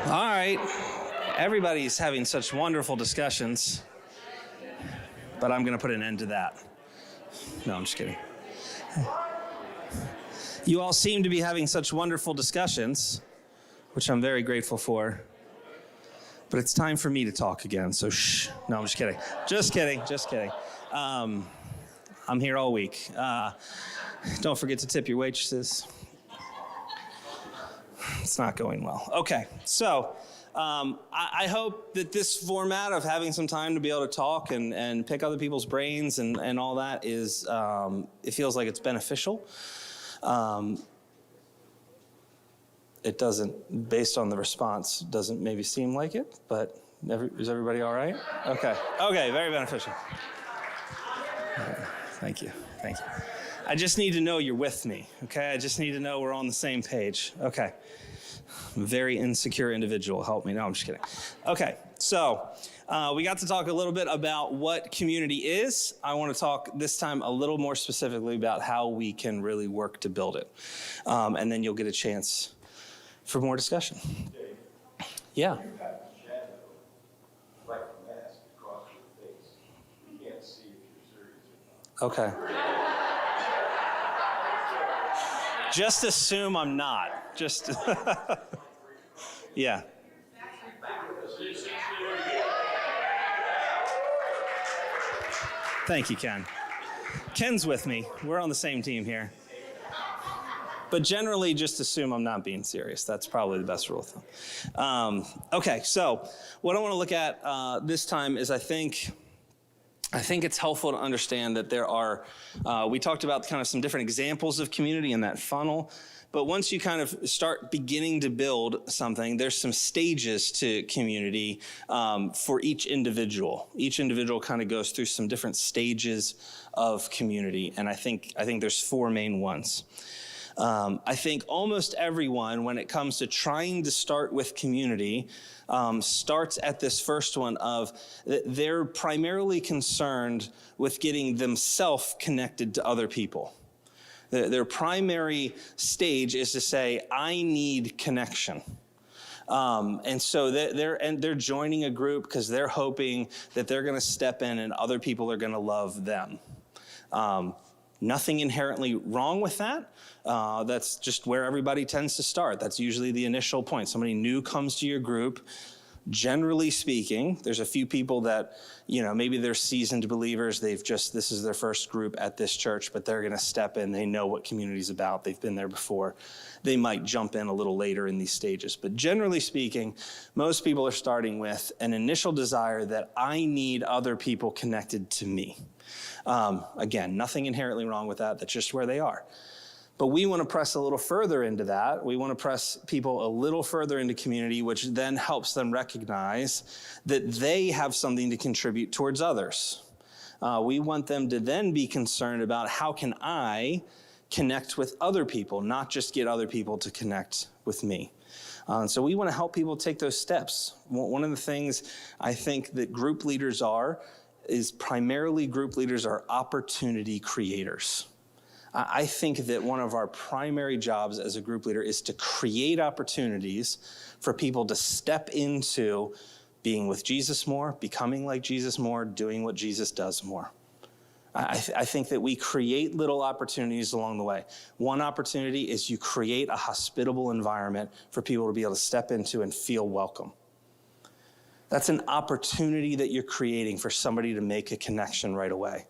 All right. Everybody's having such wonderful discussions, but I'm going to put an end to that. No, I'm just kidding. You all seem to be having such wonderful discussions, which I'm very grateful for. But it's time for me to talk again, so shh. No, I'm just kidding. Just kidding. I'm here all week. Don't forget to tip your waitresses. It's not going well. Okay, so I hope that this format of having some time to be able to talk and pick other people's brains and all that is, it feels like it's beneficial. It doesn't, based on the response, doesn't maybe seem like it, but is everybody all right? Okay, very beneficial. Thank you. I just need to know you're with me, okay? I just need to know we're on the same page. Okay. I'm a very insecure individual. Help me. No, I'm just kidding. Okay, so we got to talk a little bit about what community is. I want to talk this time a little more specifically about how we can really work to build it. And then you'll get a chance for more discussion. Yeah. You have a shadow, like a mask, across your face. You can't see if you're serious or not. Okay. Just assume I'm not. Just, yeah. Thank you, Ken. Ken's with me. We're on the same team here. But generally, just assume I'm not being serious. That's probably the best rule of thumb. Okay, so what I want to look at this time is I think it's helpful to understand that there are, we talked about kind of some different examples of community in that funnel, but once you kind of start beginning to build something, there's some stages to community for each individual. Each individual kind of goes through some different stages of community, and I think there's four main ones. I think almost everyone, when it comes to trying to start with community, starts at this first one of they're primarily concerned with getting themselves connected to other people. Their primary stage is to say, I need connection. And so they're joining a group because they're hoping that they're going to step in and other people are going to love them. Nothing inherently wrong with that. That's just where everybody tends to start. That's usually the initial point. Somebody new comes to your group. Generally speaking, there's a few people that, maybe they're seasoned believers. This is their first group at this church, but they're going to step in. They know what community's about. They've been there before. They might jump in a little later in these stages. But generally speaking, most people are starting with an initial desire that I need other people connected to me. Again, nothing inherently wrong with that. That's just where they are. But we want to press a little further into that. We want to press people a little further into community, which then helps them recognize that they have something to contribute towards others. We want them to then be concerned about how can I connect with other people, not just get other people to connect with me. So we want to help people take those steps. One of the things I think that group leaders are opportunity creators. I think that one of our primary jobs as a group leader is to create opportunities for people to step into being with Jesus more, becoming like Jesus more, doing what Jesus does more. I think that we create little opportunities along the way. One opportunity is you create a hospitable environment for people to be able to step into and feel welcome. That's an opportunity that you're creating for somebody to make a connection right away.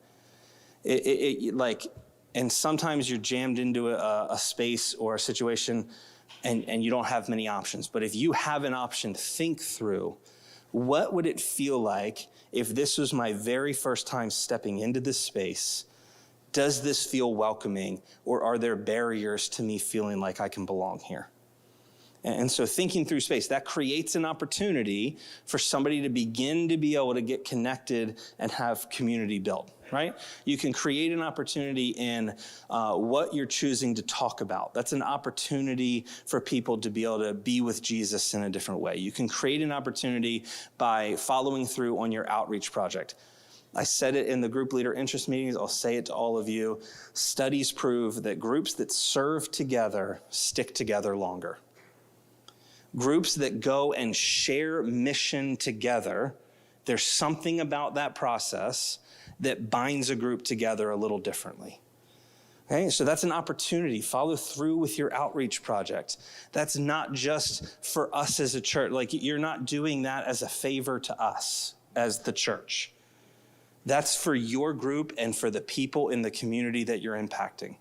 And sometimes you're jammed into a space or a situation and you don't have many options. But if you have an option, think through, what would it feel like if this was my very first time stepping into this space? Does this feel welcoming, or are there barriers to me feeling like I can belong here? And so thinking through space, that creates an opportunity for somebody to begin to be able to get connected and have community built, right? You can create an opportunity in what you're choosing to talk about. That's an opportunity for people to be able to be with Jesus in a different way. You can create an opportunity by following through on your outreach project. I said it in the group leader interest meetings. I'll say it to all of you. Studies prove that groups that serve together stick together longer. Groups that go and share mission together, there's something about that process that binds a group together a little differently. Okay, so that's an opportunity. Follow through with your outreach project. That's not just for us as a church. Like, you're not doing that as a favor to us as the church. That's for your group and for the people in the community that you're impacting.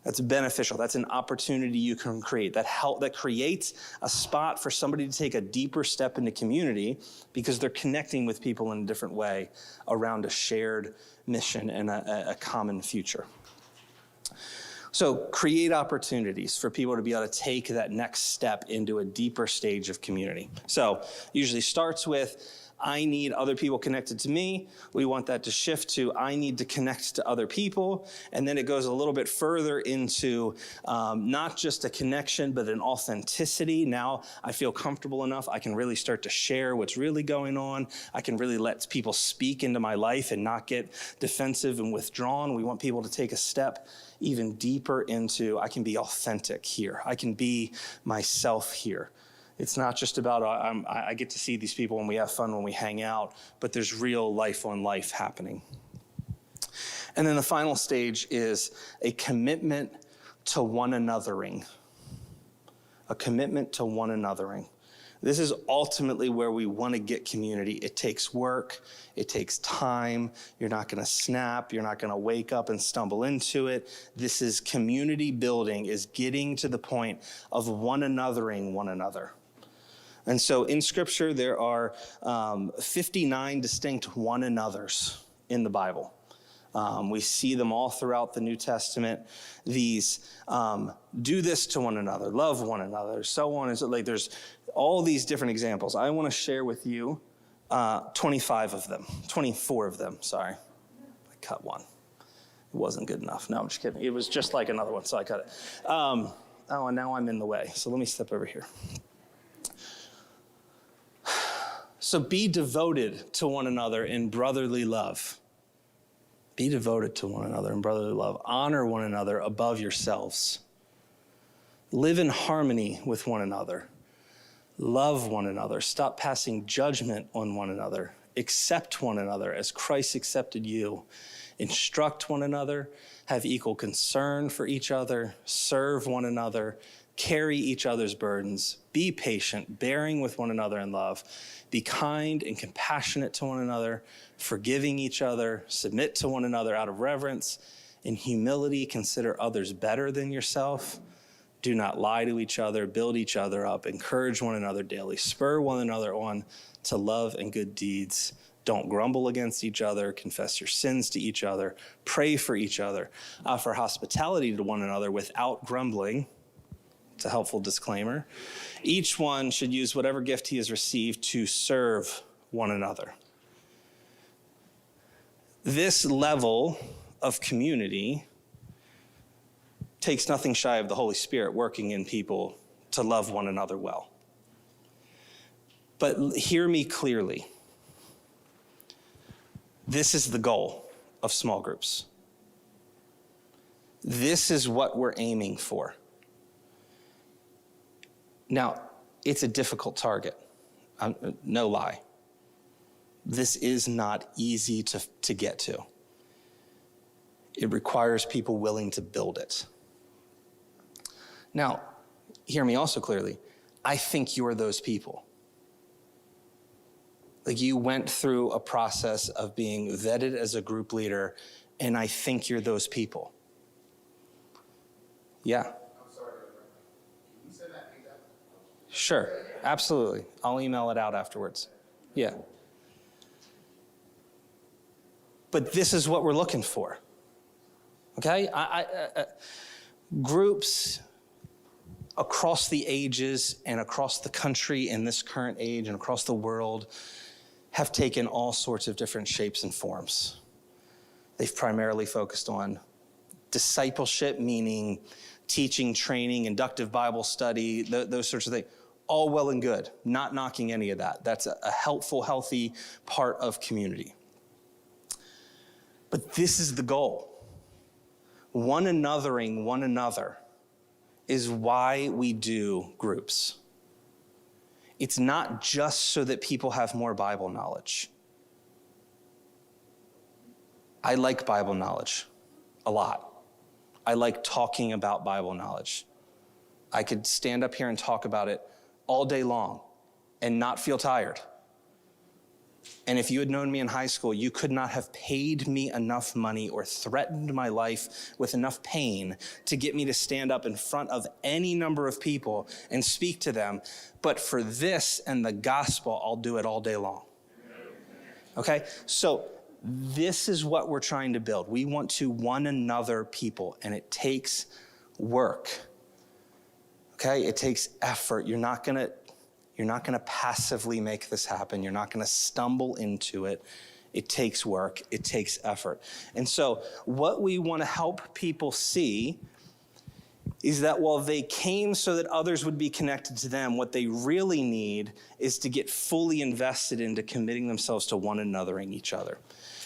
That's beneficial. That's an opportunity you can create. That creates a spot for somebody to take a deeper step into community because they're connecting with people in a different way around a shared mission and a common future. So create opportunities for people to be able to take that next step into a deeper stage of community. So usually starts with, I need other people connected to me. We want that to shift to, I need to connect to other people. And then it goes a little bit further into not just a connection, but an authenticity. Now I feel comfortable enough. I can really start to share what's really going on. I can really let people speak into my life and not get defensive and withdrawn. We want people to take a step even deeper into, I can be authentic here. I can be myself here. It's not just about, I get to see these people when we have fun, when we hang out, but there's real life on life happening. And then the final stage is a commitment to one anothering. A commitment to one anothering. This is ultimately where we want to get community. It takes work. It takes time. You're not going to snap. You're not going to wake up and stumble into it. This is community building, is getting to the point of one anothering one another. And so in Scripture, there are 59 distinct one another's in the Bible. We see them all throughout the New Testament. These do this to one another, love one another, so on. And so, like, there's all these different examples. I want to share with you 24 of them, sorry. I cut one. It wasn't good enough. No, I'm just kidding. It was just like another one, so I cut it. And now I'm in the way. So let me step over here. So be devoted to one another in brotherly love. Be devoted to one another in brotherly love. Honor one another above yourselves. Live in harmony with one another. Love one another. Stop passing judgment on one another. Accept one another as Christ accepted you. Instruct one another. Have equal concern for each other. Serve one another. Carry each other's burdens. Be patient, bearing with one another in love. Be kind and compassionate to one another, forgiving each other. Submit to one another out of reverence. In humility, consider others better than yourself. Do not lie to each other. Build each other up. Encourage one another daily. Spur one another on to love and good deeds. Don't grumble against each other. Confess your sins to each other. Pray for each other. Offer hospitality to one another without grumbling. It's a helpful disclaimer. Each one should use whatever gift he has received to serve one another. This level of community takes nothing shy of the Holy Spirit working in people to love one another well. But hear me clearly. This is the goal of small groups. This is what we're aiming for. Now, it's a difficult target, no lie. This is not easy to get to. It requires people willing to build it. Now, hear me also clearly. I think you're those people. Like, you went through a process of being vetted as a group leader, and I think you're those people. Yeah. Sure, absolutely. I'll email it out afterwards. Yeah. But this is what we're looking for. Okay? Groups across the ages and across the country in this current age and across the world have taken all sorts of different shapes and forms. They've primarily focused on discipleship, meaning teaching, training, inductive Bible study, those sorts of things. All well and good, not knocking any of that. That's a helpful, healthy part of community. But this is the goal. One anothering one another is why we do groups. It's not just so that people have more Bible knowledge. I like Bible knowledge a lot. I like talking about Bible knowledge. I could stand up here and talk about it all day long and not feel tired. And if you had known me in high school, you could not have paid me enough money or threatened my life with enough pain to get me to stand up in front of any number of people and speak to them. But for this and the gospel, I'll do it all day long. Okay? So this is what we're trying to build. We want to one another people, and it takes work. Okay? It takes effort. You're not going to passively make this happen. You're not going to stumble into it. It takes work. It takes effort. And so what we want to help people see is that while they came so that others would be connected to them, what they really need is to get fully invested into committing themselves to one another and each other.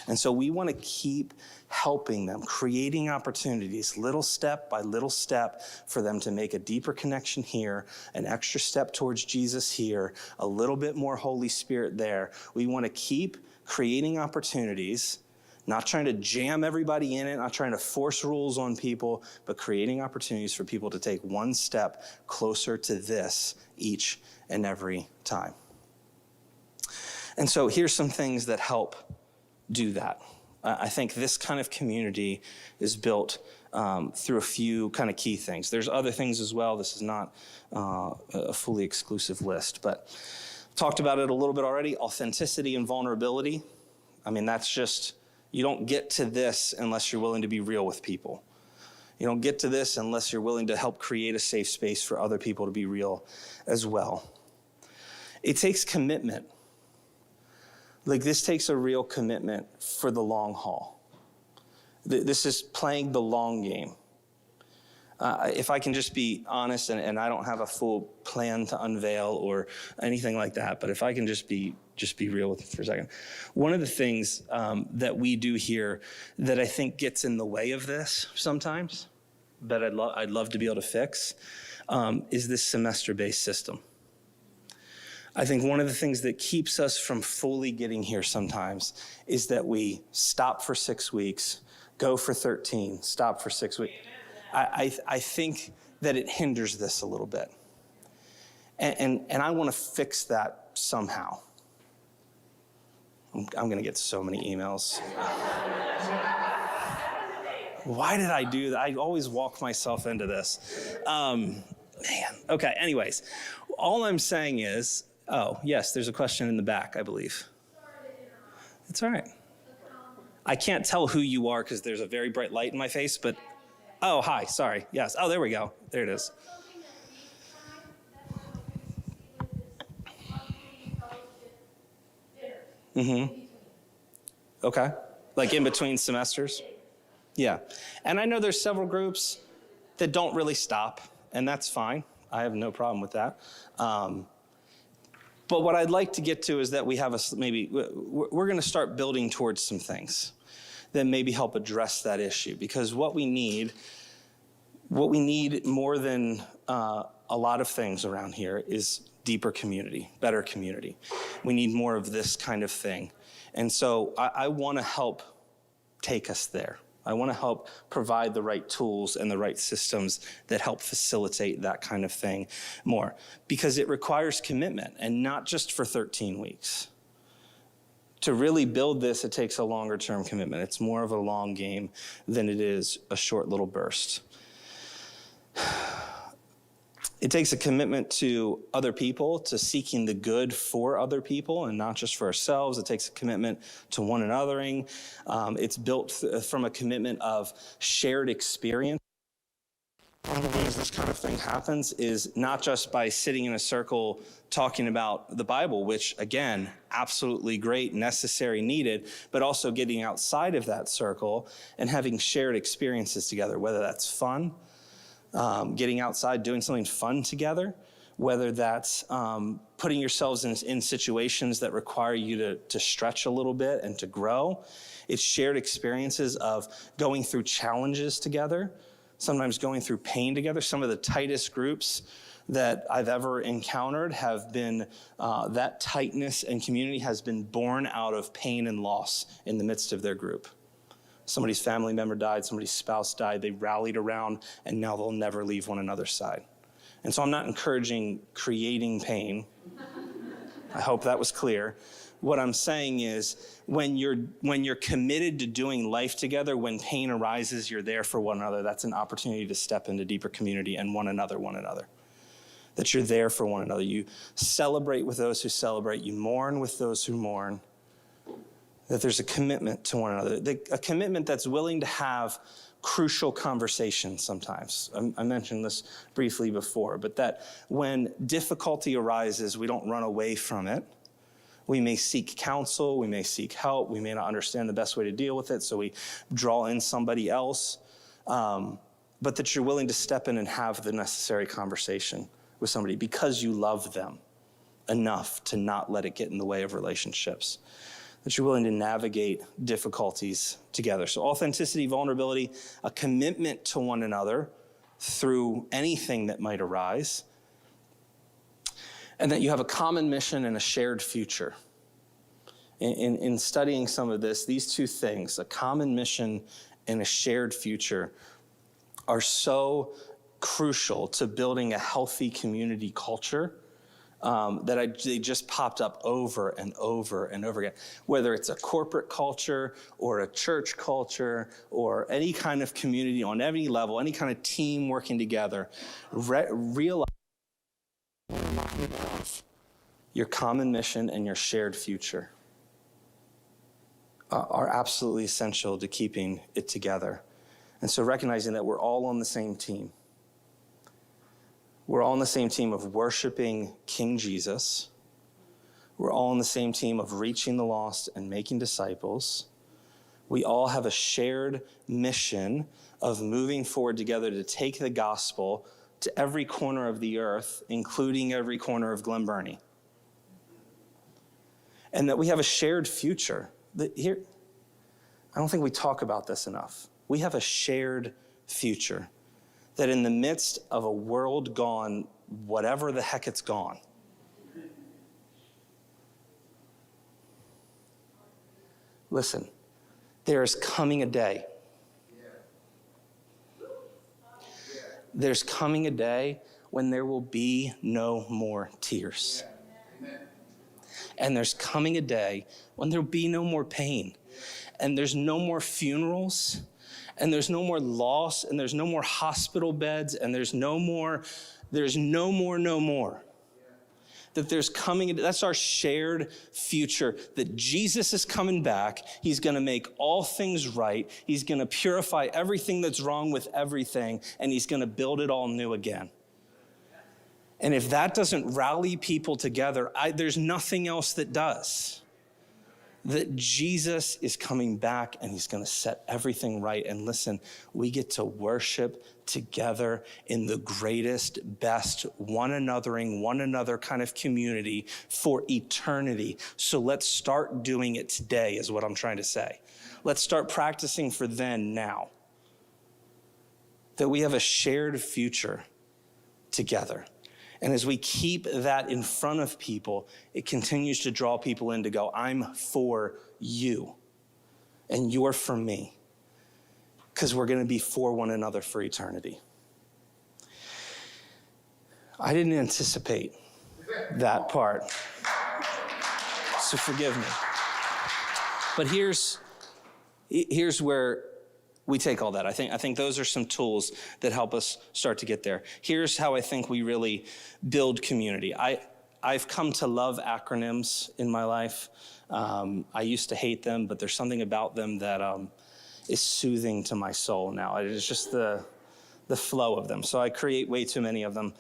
And so we want to keep helping them, creating opportunities, little step by little step, for them to make a deeper connection here, an extra step towards Jesus here, a little bit more Holy Spirit there. We want to keep creating opportunities, not trying to jam everybody in it, not trying to force rules on people, but creating opportunities for people to take one step closer to this each and every time. And so here's some things that help do that. I think this kind of community is built through a few kind of key things. There's other things as well. This is not a fully exclusive list, but talked about it a little bit already. Authenticity and vulnerability. I mean, that's just, you don't get to this unless you're willing to be real with people. You don't get to this unless you're willing to help create a safe space for other people to be real as well. It takes commitment. Like, this takes a real commitment for the long haul. This is playing the long game. If I can just be honest, and I don't have a full plan to unveil or anything like that, but if I can just be real with it for a second. One of the things that we do here that I think gets in the way of this sometimes, that I'd love to be able to fix, is this semester-based system. I think one of the things that keeps us from fully getting here sometimes is that we stop for 6 weeks, go for 13, stop for 6 weeks. I think that it hinders this a little bit. And I want to fix that somehow. I'm going to get so many emails. Why did I do that? I always walk myself into this. Okay, anyways. All I'm saying is, oh, yes, there's a question in the back, I believe. It's all right. I can't tell who you are because there's a very bright light in my face, but, oh, hi, sorry. Yes, oh, there we go. There it is. Mm-hmm. Okay, like in between semesters? Yeah, and I know there's several groups that don't really stop, and that's fine. I have no problem with that. But what I'd like to get to is that we have we're going to start building towards some things that maybe help address that issue. Because what we need more than a lot of things around here is deeper community, better community. We need more of this kind of thing. And so I want to help take us there. I want to help provide the right tools and the right systems that help facilitate that kind of thing more, because it requires commitment, and not just for 13 weeks. To really build this, it takes a longer term commitment. It's more of a long game than it is a short little burst. It takes a commitment to other people, to seeking the good for other people and not just for ourselves. It takes a commitment to one anothering. It's built from a commitment of shared experience. One of the ways this kind of thing happens is not just by sitting in a circle talking about the Bible, which, again, absolutely great, necessary, needed, but also getting outside of that circle and having shared experiences together, whether that's fun, getting outside, doing something fun together, whether that's putting yourselves in situations that require you to stretch a little bit and to grow. It's shared experiences of going through challenges together, sometimes going through pain together. Some of the tightest groups that I've ever encountered have been, that tightness and community has been born out of pain and loss in the midst of their group. Somebody's family member died, somebody's spouse died, they rallied around, and now they'll never leave one another's side. And so I'm not encouraging creating pain. I hope that was clear. What I'm saying is when you're committed to doing life together, when pain arises, you're there for one another. That's an opportunity to step into deeper community and one another. That you're there for one another. You celebrate with those who celebrate. You mourn with those who mourn. That there's a commitment to one another. A commitment that's willing to have crucial conversations sometimes. I mentioned this briefly before, but that when difficulty arises, we don't run away from it. We may seek counsel, we may seek help, we may not understand the best way to deal with it, so we draw in somebody else. But that you're willing to step in and have the necessary conversation with somebody because you love them enough to not let it get in the way of relationships. That you're willing to navigate difficulties together. So authenticity, vulnerability, a commitment to one another through anything that might arise. And that you have a common mission and a shared future. In studying some of this, these two things, a common mission and a shared future, are so crucial to building a healthy community culture they just popped up over and over and over again. Whether it's a corporate culture or a church culture or any kind of community on any level, any kind of team working together, realize your common mission and your shared future are absolutely essential to keeping it together. And so recognizing that we're all on the same team. We're all on the same team of worshiping King Jesus. We're all on the same team of reaching the lost and making disciples. We all have a shared mission of moving forward together to take the gospel to every corner of the earth, including every corner of Glen Burnie. And that we have a shared future. Here, I don't think we talk about this enough. We have a shared future. That in the midst of a world gone, whatever the heck it's gone, listen, there is coming a day. There's coming a day when there will be no more tears. And there's coming a day when there will be no more pain. And there's no more funerals. And there's no more loss, and there's no more hospital beds, and there's no more. That there's coming, that's our shared future, that Jesus is coming back. He's going to make all things right. He's going to purify everything that's wrong with everything, and he's going to build it all new again. And if that doesn't rally people together, there's nothing else that does. That Jesus is coming back and he's going to set everything right. And listen, we get to worship together in the greatest, best, one another kind of community for eternity. So let's start doing it today is what I'm trying to say. Let's start practicing for then, now. That we have a shared future together. And as we keep that in front of people, it continues to draw people in to go, I'm for you, and you're for me, because we're going to be for one another for eternity. I didn't anticipate that part, so forgive me. But here's where we take all that. I think those are some tools that help us start to get there. Here's how I think we really build community. I've come to love acronyms in my life. I used to hate them, but there's something about them that is soothing to my soul now. It's just the flow of them. So I create way too many of them.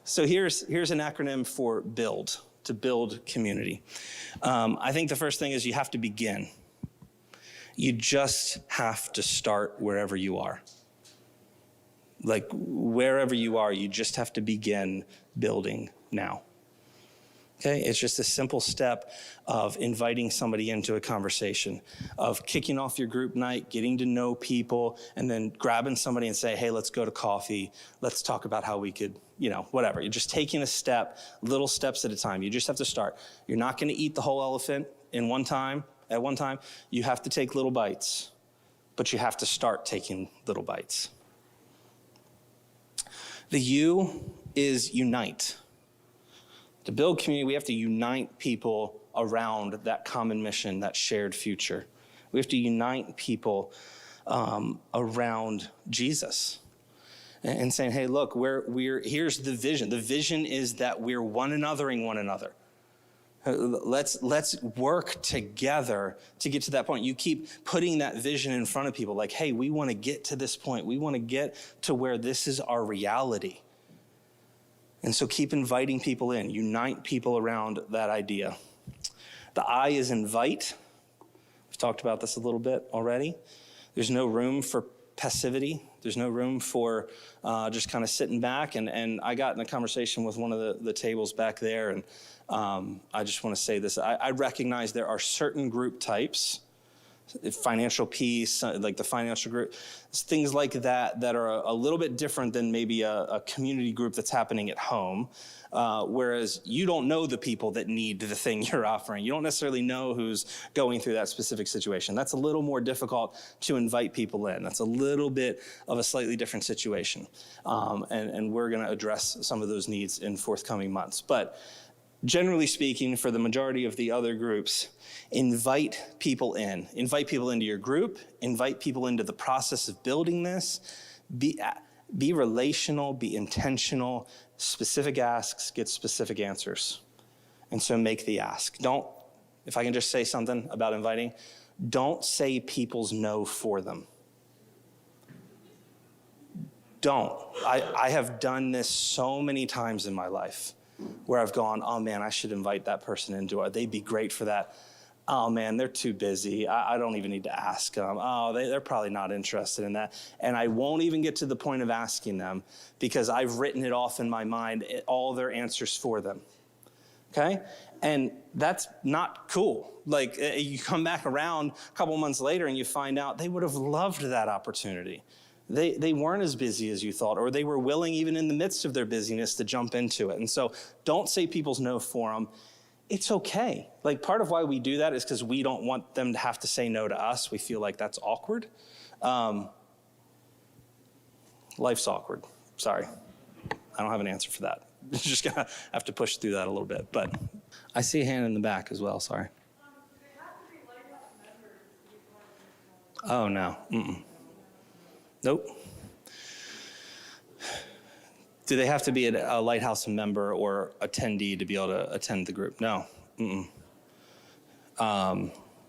So here's an acronym for BUILD. To build community. I think the first thing is you have to begin. You just have to start wherever you are. Like wherever you are, you just have to begin building now. Okay, it's just a simple step of inviting somebody into a conversation, of kicking off your group night, getting to know people, and then grabbing somebody and say, hey, let's go to coffee. Let's talk about how we could, whatever. You're just taking a step, little steps at a time. You just have to start. You're not going to eat the whole elephant at one time. You have to take little bites, but you have to start taking little bites. The U is unite. To build community, we have to unite people around that common mission, that shared future. We have to unite people around Jesus and saying, hey, look, here's the vision. The vision is that we're one anothering one another. Let's work together to get to that point. You keep putting that vision in front of people like, hey, we want to get to this point. We want to get to where this is our reality. And so keep inviting people in. Unite people around that idea. The I is invite. We've talked about this a little bit already. There's no room for passivity. There's no room for just kind of sitting back. And I got in a conversation with one of the tables back there, and I just want to say this. I recognize there are certain group types, financial peace, like the financial group, things like that are a little bit different than maybe a community group that's happening at home. Whereas you don't know the people that need the thing you're offering. You don't necessarily know who's going through that specific situation. That's a little more difficult to invite people in. That's a little bit of a slightly different situation. And we're going to address some of those needs in forthcoming months. But generally speaking, for the majority of the other groups, invite people in. Invite people into your group. Invite people into the process of building this. Be relational, be intentional. Specific asks get specific answers. And so make the ask. If I can just say something about inviting, don't say people's no for them. Don't. I have done this so many times in my life where I've gone, oh man, I should invite that person into it. They'd be great for that. Oh man, they're too busy. I don't even need to ask them. Oh, they're probably not interested in that. And I won't even get to the point of asking them because I've written it off in my mind, all their answers for them. Okay? And that's not cool. Like you come back around a couple months later and you find out they would have loved that opportunity. They weren't as busy as you thought, or they were willing, even in the midst of their busyness, to jump into it. And so don't say people's no for them. It's okay. Like part of why we do that is because we don't want them to have to say no to us. We feel like that's awkward. Life's awkward. Sorry. I don't have an answer for that. Just gonna have to push through that a little bit. But I see a hand in the back as well. Sorry. Oh, no. Nope. Do they have to be a Lighthouse member or attendee to be able to attend the group? No.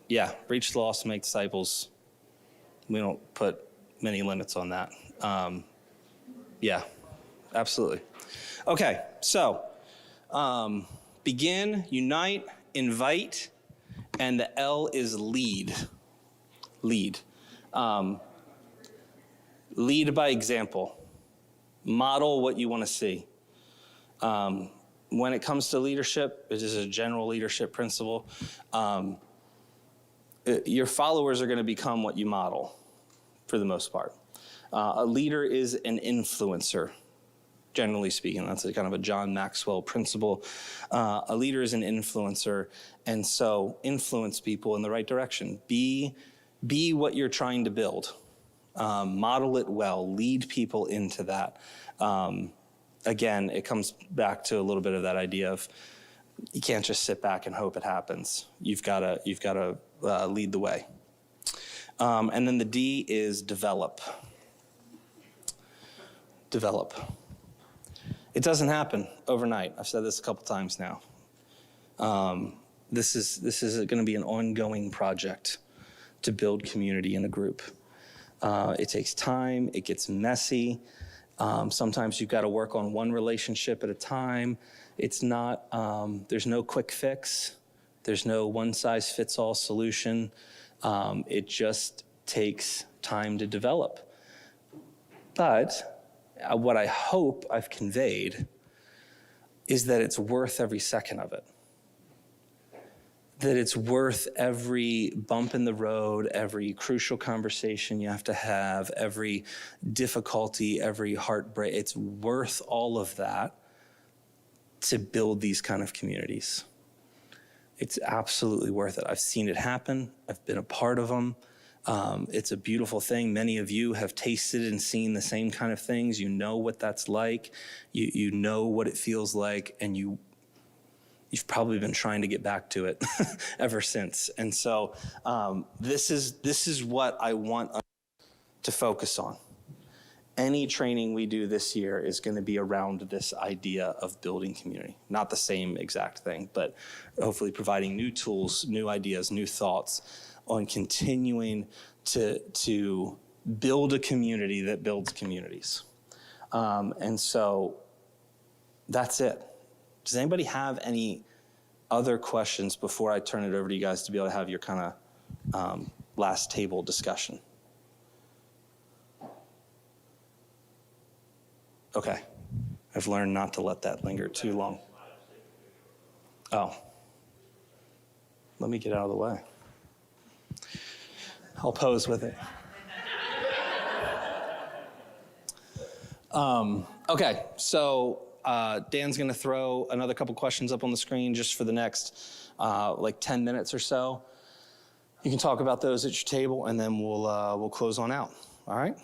Yeah, reach the lost, make disciples. We don't put many limits on that. Yeah, absolutely. Okay, so begin, unite, invite, and the L is lead. Lead. Lead by example. Model what you want to see. When it comes to leadership, it is a general leadership principle. Your followers are going to become what you model, for the most part. A leader is an influencer, generally speaking. That's kind of a John Maxwell principle. A leader is an influencer, and so influence people in the right direction. Be what you're trying to build. Model it well, lead people into that. Again, it comes back to a little bit of that idea of you can't just sit back and hope it happens. You've got to lead the way. And then the D is develop. Develop. It doesn't happen overnight. I've said this a couple times now. This is going to be an ongoing project to build community in a group. It takes time. It gets messy. Sometimes you've got to work on one relationship at a time. It's not, there's no quick fix. There's no one-size-fits-all solution. It just takes time to develop. But what I hope I've conveyed is that it's worth every second of it. that it's worth every bump in the road, every crucial conversation you have to have, every difficulty, every heartbreak. It's worth all of that to build these kind of communities. It's absolutely worth it. I've seen it happen. I've been a part of them. It's a beautiful thing. Many of you have tasted and seen the same kind of things. You know what that's like. You know what it feels like, and you've probably been trying to get back to it ever since. And so this is what I want us to focus on. Any training we do this year is going to be around this idea of building community. Not the same exact thing, but hopefully providing new tools, new ideas, new thoughts on continuing to build a community that builds communities. And so that's it. Does anybody have any other questions before I turn it over to you guys to be able to have your kind of last table discussion? Okay. I've learned not to let that linger too long. Oh. Let me get out of the way. I'll pose with it. Okay, so Dan's going to throw another couple questions up on the screen just for the next like 10 minutes or so. You can talk about those at your table, and then we'll close on out. All right?